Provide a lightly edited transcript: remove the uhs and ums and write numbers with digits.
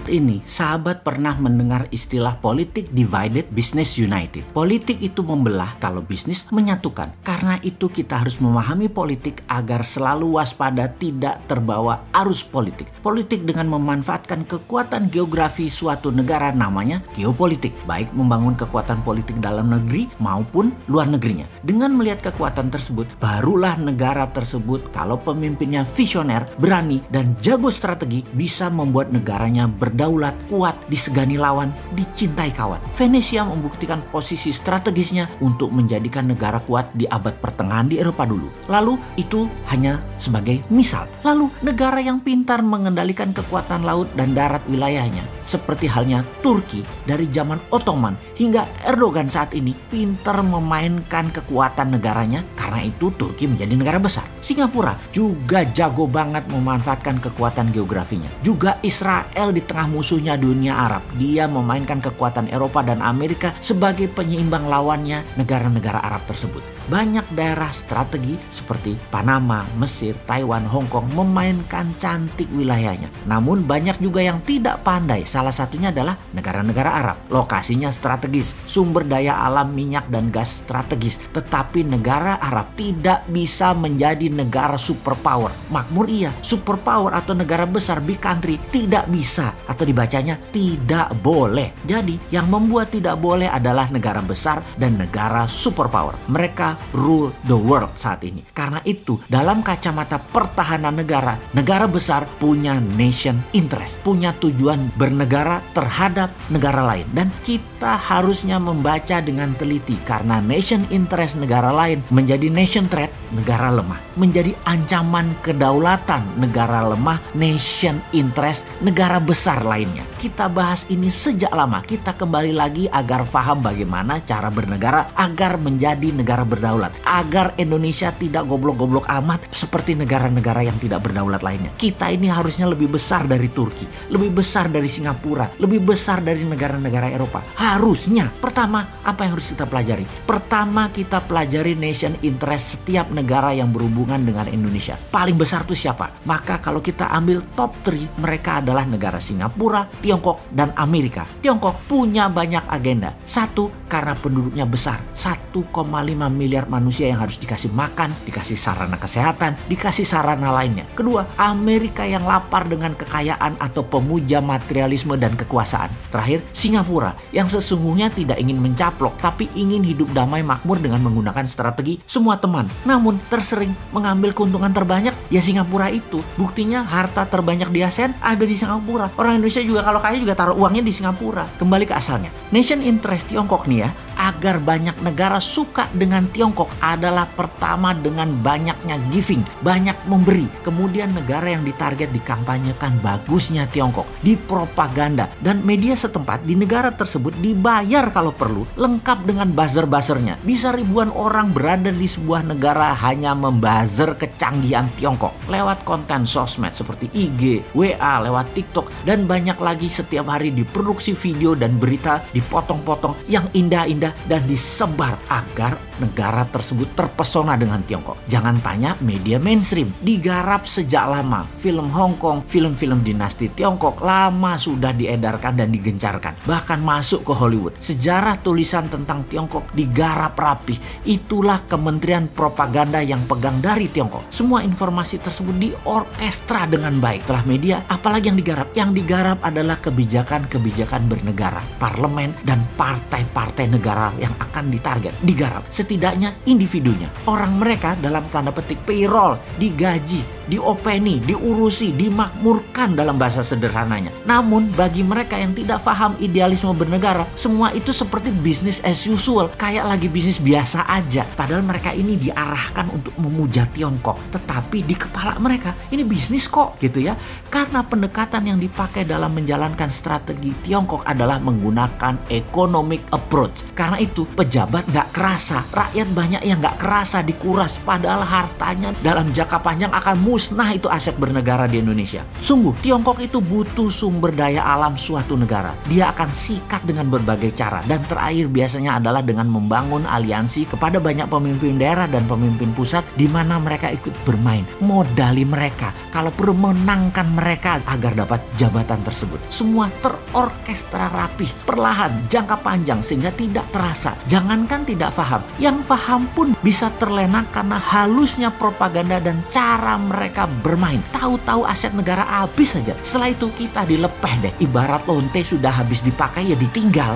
ini, sahabat pernah mendengar istilah politik divided, business united. Politik itu membelah, kalau bisnis menyatukan. Karena itu kita harus memahami politik agar selalu waspada tidak terbawa arus politik. Politik dengan memanfaatkan kekuatan geografi suatu negara namanya geopolitik. Baik membangun kekuatan politik dalam negeri maupun luar negerinya. Dengan melihat kekuatan tersebut, barulah negara tersebut kalau pemimpinnya visioner, berani, dan jago strategi bisa membuat negaranya berdaulat, kuat, disegani lawan, dicintai kawan. Venesia membuktikan posisi strategisnya untuk menjadikan negara kuat di abad pertengahan di Eropa dulu. Lalu itu hanya sebagai misal. Lalu negara yang pintar mengendalikan kekuatan laut dan darat wilayahnya, seperti halnya Turki dari zaman Ottoman hingga Erdogan saat ini, pintar memainkan kekuatan negaranya. Karena itu Turki menjadi negara besar. Singapura juga jago banget memanfaatkan kekuatan geografinya. Juga Israel di tengah musuhnya dunia Arab. Dia memainkan kekuatan Eropa dan Amerika sebagai penyeimbang lawannya negara-negara Arab tersebut. Banyak daerah strategi seperti Panama, Mesir, Taiwan, Hong Kong memainkan cantik wilayahnya. Namun banyak juga yang tidak pandai. Salah satunya adalah negara-negara Arab. Lokasinya strategis, sumber daya alam minyak dan gas strategis. Tetapi negara Arab tidak bisa menjadi negara superpower. Makmur iya, superpower atau negara besar, big country, tidak bisa. Atau dibacanya tidak boleh. Jadi yang membuat tidak boleh adalah negara besar dan negara superpower. Mereka rule the world saat ini. Karena itu dalam kacamata pertahanan negara, negara besar punya nation interest, punya tujuan bernegara terhadap negara lain. Dan kita harusnya membaca dengan teliti, karena nation interest negara lain menjadi nation threat, negara lemah. Menjadi ancaman kedaulatan negara lemah, nation interest negara besar lainnya. Kita bahas ini sejak lama. Kita kembali lagi agar paham bagaimana cara bernegara agar menjadi negara berdaulat. Agar Indonesia tidak goblok-goblok amat seperti negara-negara yang tidak berdaulat lainnya. Kita ini harusnya lebih besar dari Turki, lebih besar dari Singapura, lebih besar dari negara-negara Eropa. Harusnya. Pertama, apa yang harus kita pelajari? Pertama, kita pelajari nation interest setiap negara yang berhubungan dengan Indonesia. Paling besar itu siapa? Maka kalau kita ambil top 3, mereka adalah negara Singapura, Tiongkok, dan Amerika. Tiongkok punya banyak agenda. Satu, karena penduduknya besar. 1,5 miliar manusia yang harus dikasih makan, dikasih sarana kesehatan, dikasih sarana lainnya. Kedua, Amerika yang lapar dengan kekayaan atau pemuja materialisme dan kekuasaan. Terakhir, Singapura yang sesungguhnya tidak ingin mencaplok, tapi ingin hidup damai makmur dengan menggunakan strategi semua teman. Namun tersering mengambil keuntungan terbanyak ya Singapura itu. Buktinya harta terbanyak di ASEAN ada di Singapura. Orang Indonesia juga kalau kaya juga taruh uangnya di Singapura. Kembali ke asalnya. Nation interest Tiongkok nih ya, agar banyak negara suka dengan Tiongkok adalah pertama dengan banyaknya giving, banyak memberi. Kemudian negara yang ditarget dikampanyekan bagusnya Tiongkok, dipropaganda, dan media setempat di negara tersebut dibayar kalau perlu, lengkap dengan buzzer-buzzernya. Bisa ribuan orang berada di sebuah negara hanya membuzzer kecanggihan Tiongkok lewat konten sosmed seperti IG, WA, lewat TikTok, dan banyak lagi. Setiap hari diproduksi video dan berita dipotong-potong yang indah-indah dan disebar agar negara tersebut terpesona dengan Tiongkok. Jangan tanya media mainstream, digarap sejak lama. Film Hong Kong, film-film dinasti Tiongkok lama sudah diedarkan dan digencarkan, bahkan masuk ke Hollywood. Sejarah tulisan tentang Tiongkok digarap rapih. Itulah Kementerian Propaganda yang pegang dari Tiongkok. Semua informasi tersebut diorkestra dengan baik. Setelah media, apalagi yang digarap? Yang digarap adalah kebijakan-kebijakan bernegara, parlemen, dan partai-partai negara yang akan ditarget. Digarap setidaknya individunya. Orang mereka dalam tanda petik payroll, digaji, diopeni, diurusi, dimakmurkan dalam bahasa sederhananya. Namun bagi mereka yang tidak paham idealisme bernegara, semua itu seperti business as usual, kayak lagi bisnis biasa aja. Padahal mereka ini diarahkan untuk memuja Tiongkok, tetapi di kepala mereka ini bisnis kok gitu ya. Karena pendekatan yang dipakai dalam menjalankan strategi Tiongkok adalah menggunakan economic approach. Karena itu pejabat nggak kerasa, rakyat banyak yang nggak kerasa dikuras, padahal hartanya dalam jangka panjang akan musnah itu aset bernegara di Indonesia. Sungguh, Tiongkok itu butuh sumber daya alam suatu negara. Dia akan sikat dengan berbagai cara. Dan terakhir biasanya adalah dengan membangun aliansi kepada banyak pemimpin daerah dan pemimpin pusat di mana mereka ikut bermain. Modali mereka, kalau perlu menangkan mereka agar dapat jabatan tersebut. Semua terorkestra rapih, perlahan, jangka panjang sehingga tidak terasa. Jangankan tidak paham, yang paham pun bisa terlena karena halusnya propaganda dan cara mereka bermain. Tahu-tahu aset negara habis saja. Setelah itu kita dilepeh deh. Ibarat lonte sudah habis dipakai ya ditinggal.